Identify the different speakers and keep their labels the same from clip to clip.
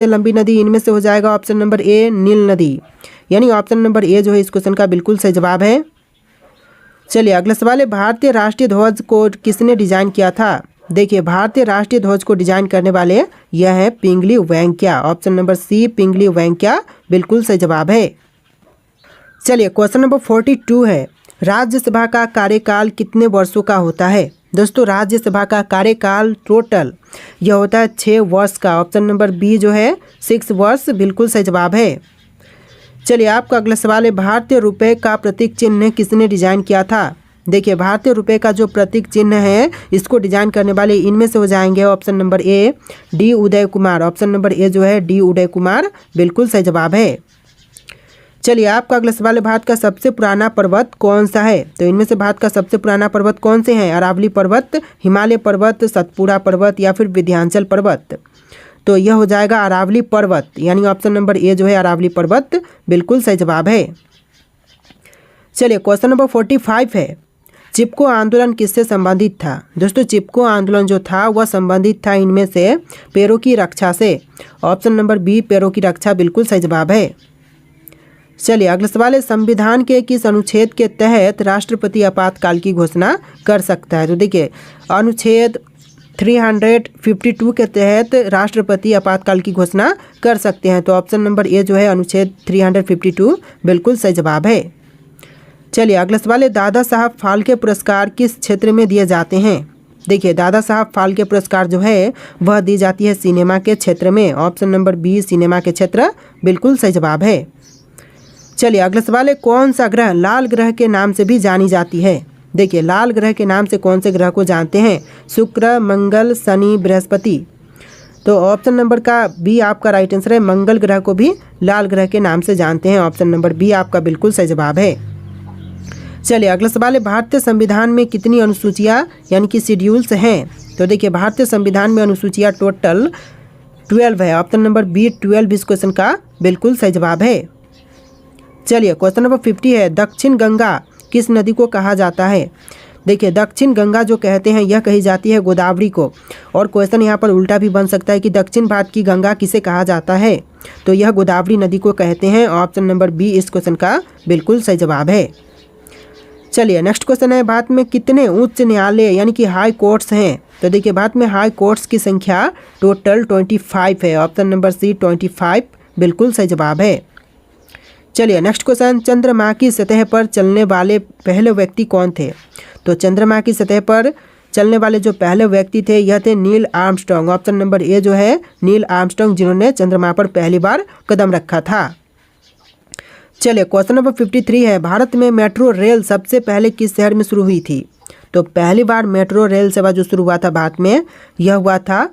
Speaker 1: लंबी नदी इनमें से हो जाएगा ऑप्शन नंबर ए नील नदी, यानी ऑप्शन नंबर ए जो है इस क्वेश्चन का बिल्कुल सही जवाब है। चलिए अगला सवाल है, भारतीय राष्ट्रीय ध्वज को किसने डिजाइन किया था? देखिए भारतीय राष्ट्रीय ध्वज को डिजाइन करने वाले यह है पिंगली वेंकैया, ऑप्शन नंबर सी पिंगली वेंकैया बिल्कुल सही जवाब है। चलिए क्वेश्चन नंबर 42 है, राज्यसभा का कार्यकाल कितने वर्षों का होता है? दोस्तों राज्यसभा का कार्यकाल टोटल यह होता है 6 वर्ष का, ऑप्शन नंबर बी जो है 6 वर्ष बिल्कुल सही जवाब है। चलिए आपका अगला सवाल है, भारतीय रुपये का प्रतीक चिन्ह किसने डिजाइन किया था? देखिए भारतीय रुपये का जो प्रतीक चिन्ह है इसको डिजाइन करने वाले इनमें से हो जाएंगे option number A D Uday Kumar, option number A जो है डी उदय कुमार बिल्कुल सही जवाब है। चलिए आपका अगला सवाल है, भारत का सबसे पुराना पर्वत कौन सा है? तो इनमें से भारत का सबसे पुराना पर्वत कौन से हैं? अरावली पर्वत, हिमालय पर्वत, सतपुड़ा पर्वत या फिर विंध्याचल पर्वत? तो यह हो जाएगा अरावली पर्वत, यानी ऑप्शन नंबर ए जो है अरावली पर्वत बिल्कुल सही जवाब है। चलिए क्वेश्चन नंबर 45 है, चिपको आंदोलन किससे संबंधित था? दोस्तों चिपको आंदोलन जो था वह संबंधित था इनमें से पेड़ों की रक्षा से, ऑप्शन नंबर बी पेड़ों की रक्षा बिल्कुल सही जवाब है। चलिए अगला सवाल है, संविधान के किस अनुच्छेद के तहत राष्ट्रपति आपातकाल की घोषणा कर सकता है? तो देखिए अनुच्छेद 352 के तहत राष्ट्रपति आपातकाल की घोषणा कर सकते हैं, तो ऑप्शन नंबर ए जो है अनुच्छेद 352 बिल्कुल सही जवाब है। चलिए अगला सवाल है, दादा साहब फाल्के पुरस्कार किस क्षेत्र में दिए जाते हैं? देखिए दादा साहब फाल्के पुरस्कार जो है वह दी जाती है सिनेमा के क्षेत्र में, ऑप्शन नंबर बी सिनेमा के क्षेत्र बिल्कुल सही जवाब है। चलिए अगला सवाल है, कौन सा ग्रह लाल ग्रह के नाम से भी जानी जाती है? देखिए लाल ग्रह के नाम से कौन से ग्रह को जानते हैं? शुक्र, मंगल, शनि, बृहस्पति। तो ऑप्शन नंबर का बी आपका राइट आंसर है, मंगल ग्रह को भी लाल ग्रह के नाम से जानते हैं, ऑप्शन नंबर बी आपका बिल्कुल सही जवाब है। चलिए अगला सवाल है, भारतीय संविधान में कितनी अनुसूचियाँ यानी कि शेड्यूल्स हैं? तो देखिए भारतीय संविधान में अनुसूचियाँ टोटल 12 है, ऑप्शन नंबर बी 12 इस क्वेश्चन का बिल्कुल सही जवाब है। चलिए क्वेश्चन नंबर 50 है, दक्षिण गंगा किस नदी को कहा जाता है? देखिए दक्षिण गंगा जो कहते हैं यह कही जाती है गोदावरी को, और क्वेश्चन यहाँ पर उल्टा भी बन सकता है कि दक्षिण भारत की गंगा किसे कहा जाता है? तो यह गोदावरी नदी को कहते हैं, ऑप्शन नंबर बी इस क्वेश्चन का बिल्कुल सही जवाब है। चलिए नेक्स्ट क्वेश्चन है, भारत में कितने उच्च न्यायालय यानी कि हाई कोर्ट्स हैं? तो देखिए भारत में हाई कोर्ट्स की संख्या टोटल 25 है, ऑप्शन नंबर सी 25 बिल्कुल सही जवाब है। चलिए नेक्स्ट क्वेश्चन, चंद्रमा की सतह पर चलने वाले पहले व्यक्ति कौन थे? तो चंद्रमा की सतह पर चलने वाले जो पहले व्यक्ति थे यह थे Neil Armstrong, option number A जो है नील आर्मस्ट्रांग जिन्होंने चंद्रमा पर पहली बार कदम रखा था। चलिए क्वेश्चन नंबर 53 है, भारत में मेट्रो रेल सबसे पहले किस शहर में शुरू हुई थी? तो पहली बार मेट्रो रेल सेवा जो शुरू हुआ था भारत में यह हुआ था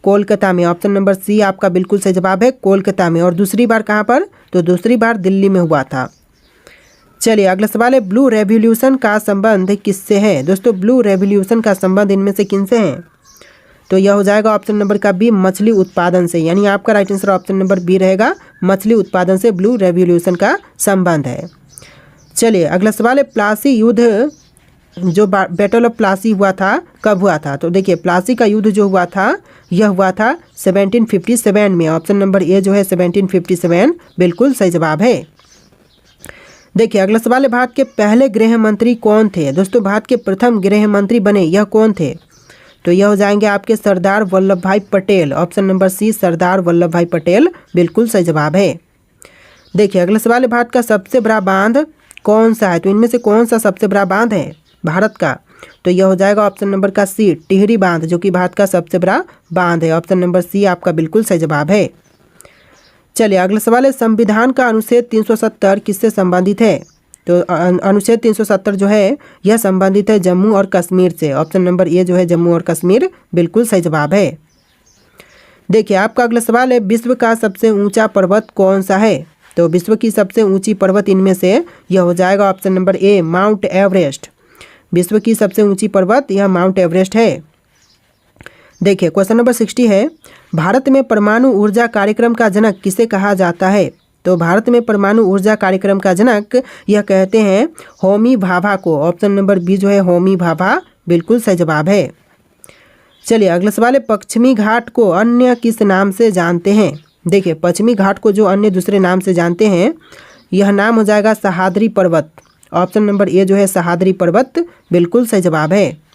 Speaker 1: कोलकाता में, ऑप्शन नंबर सी आपका बिल्कुल सही जवाब है कोलकाता में। और दूसरी बार कहाँ पर? तो दूसरी बार दिल्ली में हुआ था। चलिए अगला सवाल है, ब्लू रेवोल्यूशन का संबंध किससे है? दोस्तों ब्लू रेवोल्यूशन का संबंध इनमें से किनसे है? तो यह हो जाएगा ऑप्शन नंबर का बी मछली उत्पादन से, यानी आपका right answer option number B रहेगा, मछली उत्पादन से ब्लू रेवोल्यूशन का संबंध है। चलिए अगला सवाल है, प्लासी युद्ध जो बैटल ऑफ प्लासी हुआ था कब हुआ था? तो देखिए प्लासी का युद्ध जो हुआ था यह हुआ था 1757 में, ऑप्शन नंबर ए जो है 1757 बिल्कुल सही जवाब है। देखिए अगला सवाल है, भारत के पहले गृह मंत्री कौन थे? दोस्तों भारत के प्रथम गृह मंत्री बने यह कौन थे? तो यह हो जाएंगे आपके सरदार वल्लभ भाई पटेल, ऑप्शन नंबर सी सरदार वल्लभ भाई पटेल बिल्कुल सही जवाब है। देखिए अगला सवाल है, भारत का सबसे बड़ा बांध कौन सा है? तो इनमें से कौन सा सबसे बड़ा बांध है भारत का? तो यह हो जाएगा ऑप्शन नंबर का सी टिहरी बांध, जो कि भारत का सबसे बड़ा बांध है, ऑप्शन नंबर सी आपका बिल्कुल सही जवाब है। चलिए अगला सवाल है, संविधान का अनुच्छेद 370 किससे संबंधित है? तो अनुच्छेद 370 जो है यह संबंधित है जम्मू और कश्मीर से, ऑप्शन नंबर ए जो है जम्मू और कश्मीर बिल्कुल सही जवाब है। देखिए आपका अगला सवाल है, विश्व का सबसे ऊंचा पर्वत कौन सा है? तो विश्व की सबसे ऊंची पर्वत इनमें से यह हो जाएगा option number A mount Everest, विश्व की सबसे ऊंची पर्वत यह माउंट एवरेस्ट है। देखिए क्वेश्चन नंबर 60 है, भारत में परमाणु ऊर्जा कार्यक्रम का जनक किसे कहा जाता है? तो भारत में परमाणु ऊर्जा कार्यक्रम का जनक यह कहते हैं होमी भाभा को, ऑप्शन नंबर बी जो है होमी भाभा बिल्कुल सही जवाब है। चलिए अगला सवाल है, पश्चिमी घाट को अन्य किस नाम से जानते हैं? देखिए पश्चिमी घाट को जो अन्य दूसरे नाम से जानते हैं, यह नाम हो जाएगा सह्याद्री पर्वत। ऑप्शन नंबर ए जो है सह्याद्री पर्वत बिल्कुल सही जवाब है।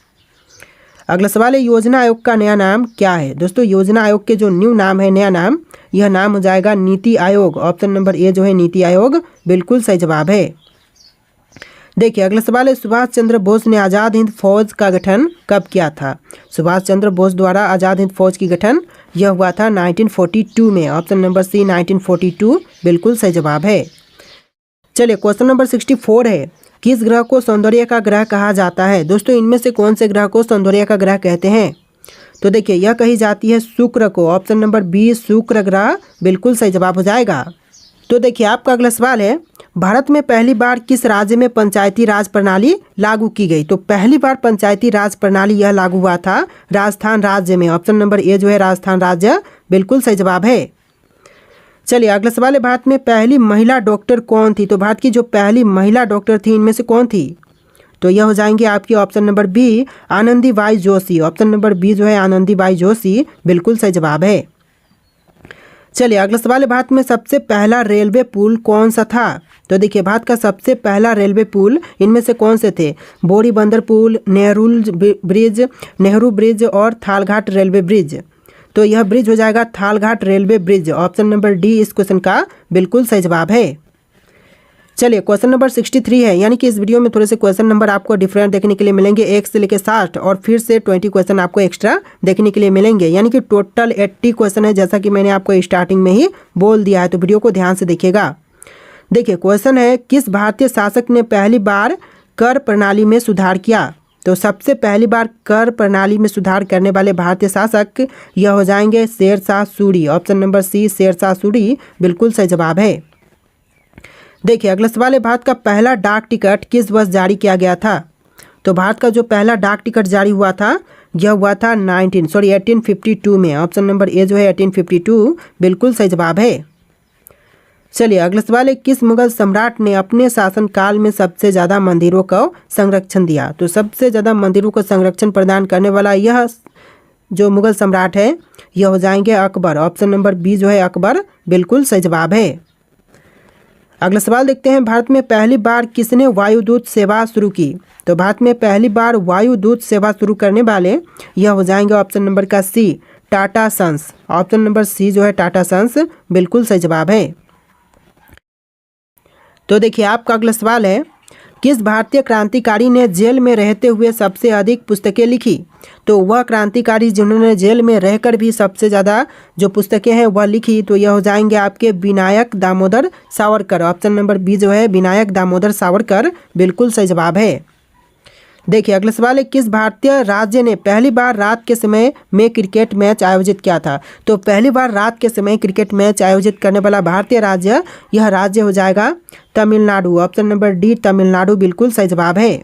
Speaker 1: अगला सवाल है योजना आयोग का नया नाम क्या है। दोस्तों योजना आयोग के जो न्यू नाम है, नया नाम, यह नाम हो जाएगा NITI Aayog. Option number A जो है नीति आयोग बिल्कुल सही जवाब है। देखिए अगला सवाल है सुभाष चंद्र बोस ने आज़ाद हिंद फौज का गठन कब किया था। सुभाष चंद्र बोस द्वारा आज़ाद हिंद फौज की गठन यह हुआ था 1942 में। ऑप्शन नंबर सी 1942 बिल्कुल सही जवाब है। चलिए क्वेश्चन नंबर 64 है, किस ग्रह को सौंदर्य का ग्रह कहा जाता है। दोस्तों इनमें से कौन से ग्रह को सौंदर्य का ग्रह कहते हैं। तो देखिए यह कही जाती है शुक्र को। ऑप्शन नंबर बी शुक्र ग्रह बिल्कुल सही जवाब हो जाएगा। तो देखिए आपका अगला सवाल है, भारत में पहली बार किस राज्य में पंचायती राज प्रणाली लागू की गई। तो पहली बार पंचायती राज प्रणाली यह लागू हुआ था राजस्थान राज्य में। ऑप्शन नंबर ए जो है राजस्थान राज्य बिल्कुल सही जवाब है। चलिए अगला सवाल है, भारत में पहली महिला डॉक्टर कौन थी। तो भारत की जो पहली महिला डॉक्टर थी इनमें से कौन थी। तो यह हो जाएंगे आपकी option number B Anandibai Joshi. Option number B जो है आनंदीबाई जोशी बिल्कुल सही जवाब है। चलिए अगला सवाल है, भारत में सबसे पहला रेलवे पुल कौन सा था। तो देखिए भारत का सबसे पहला रेलवे पुल इनमें से कौन से थे। बोरी बंदर पुल, नेहरू ब्रिज और थालघाट रेलवे ब्रिज। तो यह ब्रिज हो जाएगा Thalghat railway bridge. Option number D इस क्वेश्चन का बिल्कुल सही जवाब है। चलिए क्वेश्चन नंबर 63 है, यानी कि इस वीडियो में थोड़े से क्वेश्चन नंबर आपको डिफरेंट देखने के लिए मिलेंगे। 1 से लेकर 60 और फिर से 20 क्वेश्चन आपको एक्स्ट्रा देखने के लिए मिलेंगे, यानी कि टोटल 80 क्वेश्चन है, जैसा कि मैंने आपको स्टार्टिंग में ही बोल दिया है। तो वीडियो को ध्यान से देखिएगा। देखिए क्वेश्चन है, किस भारतीय शासक ने पहली बार कर प्रणाली में सुधार किया। तो सबसे पहली बार कर प्रणाली में सुधार करने वाले भारतीय शासक यह हो जाएंगे Sher Shah Suri. Option number C Sher Shah Suri बिल्कुल सही जवाब है। देखिए अगला सवाल है, भारत का पहला डाक टिकट किस वर्ष जारी किया गया था। तो भारत का जो पहला डाक टिकट जारी हुआ था यह हुआ था 1852 में। ऑप्शन नंबर ए जो है 1852 बिल्कुल सही जवाब है। चलिए अगला सवाल है, किस मुगल सम्राट ने अपने शासनकाल में सबसे ज़्यादा मंदिरों को संरक्षण दिया। तो सबसे ज़्यादा मंदिरों को संरक्षण प्रदान करने वाला यह जो मुगल सम्राट है यह हो जाएंगे अकबर। ऑप्शन नंबर बी जो है अकबर बिल्कुल सही जवाब है। अगला सवाल देखते हैं, भारत में पहली बार किसने वायुदूत सेवा शुरू की। तो भारत में पहली बार वायुदूत सेवा शुरू करने वाले यह हो जाएंगे ऑप्शन नंबर का C Tata Sons. Option number C जो है टाटा सन्स बिल्कुल सही जवाब है। तो देखिए आपका अगला सवाल है, किस भारतीय क्रांतिकारी ने जेल में रहते हुए सबसे अधिक पुस्तकें लिखी। तो वह क्रांतिकारी जिन्होंने जेल में रहकर भी सबसे ज़्यादा जो पुस्तकें हैं वह लिखी, तो यह हो जाएंगे आपके Vinayak Damodar Savarkar. Option number B जो है विनायक दामोदर सावरकर बिल्कुल सही जवाब है। देखिए अगला सवाल है, किस भारतीय राज्य ने पहली बार रात के समय में क्रिकेट मैच आयोजित किया था। तो पहली बार रात के समय क्रिकेट मैच आयोजित करने वाला भारतीय राज्य यह राज्य हो जाएगा Tamil Nadu. Option number D Tamil Nadu बिल्कुल सही जवाब है।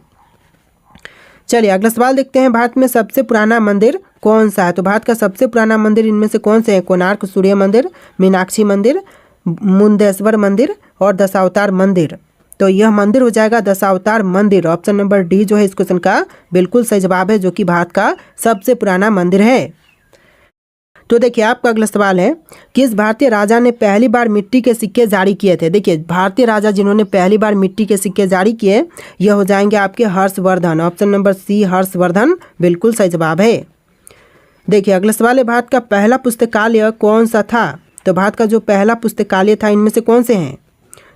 Speaker 1: चलिए अगला सवाल देखते हैं, भारत में सबसे पुराना मंदिर कौन सा है। तो भारत का सबसे पुराना मंदिर इनमें से कौन से है। कोणार्क सूर्य मंदिर, मीनाक्षी मंदिर, मुंदेश्वर मंदिर और दशावतार मंदिर। तो यह मंदिर हो जाएगा दशावतार मंदिर। ऑप्शन नंबर डी जो है इस क्वेश्चन का बिल्कुल सही जवाब है, जो कि भारत का सबसे पुराना मंदिर है। तो देखिए आपका अगला सवाल है, किस भारतीय राजा ने पहली बार मिट्टी के सिक्के जारी किए थे। देखिए भारतीय राजा जिन्होंने पहली बार मिट्टी के सिक्के जारी किए यह हो जाएंगे आपके Harshvardhan. Option number C Harshvardhan बिल्कुल सही जवाब है। देखिए अगला सवाल है, भारत का पहला पुस्तकालय कौन सा था। तो भारत का जो पहला पुस्तकालय था इनमें से कौन से हैं।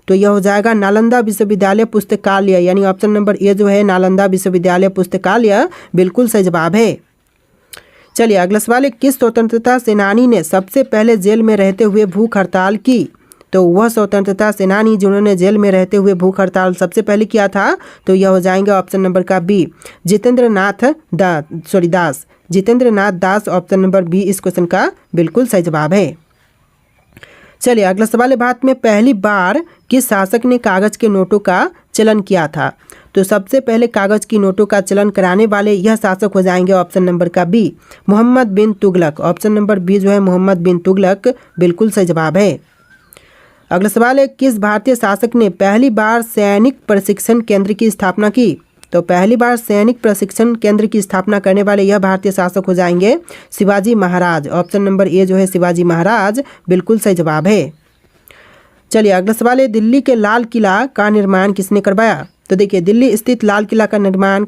Speaker 1: तो यह हो जाएगा नालंदा विश्वविद्यालय पुस्तकालय, यानी ऑप्शन नंबर ए जो है नालंदा विश्वविद्यालय पुस्तकालय बिल्कुल सही जवाब है। चलिए अगला सवाल है, किस स्वतंत्रता सेनानी ने सबसे पहले जेल में रहते हुए भूख हड़ताल की। तो वह स्वतंत्रता सेनानी जिन्होंने जेल में रहते हुए भूख हड़ताल सबसे पहले किया था तो यह हो जाएंगे ऑप्शन नंबर का बी जितेंद्र नाथ दास। ऑप्शन नंबर बी इस क्वेश्चन का बिल्कुल सही जवाब है। चलिए अगला सवाल है, भारत में पहली बार किस शासक ने कागज के नोटों का चलन किया था। तो सबसे पहले कागज की नोटों का चलन कराने वाले यह शासक हो जाएंगे ऑप्शन नंबर का बी मोहम्मद बिन तुगलक। ऑप्शन नंबर बी जो है मोहम्मद बिन तुगलक बिल्कुल सही जवाब है। अगला सवाल है, किस भारतीय शासक ने पहली बार सैनिक प्रशिक्षण केंद्र की स्थापना की। तो पहली बार सैनिक प्रशिक्षण केंद्र की स्थापना करने वाले यह भारतीय शासक हो जाएंगे Shivaji Maharaj. Option number A जो है शिवाजी महाराज बिल्कुल सही जवाब है। चलिए अगला सवाल है, दिल्ली के लाल किला का निर्माण किसने करवाया? तो देखिए दिल्ली स्थित लाल किला का निर्माण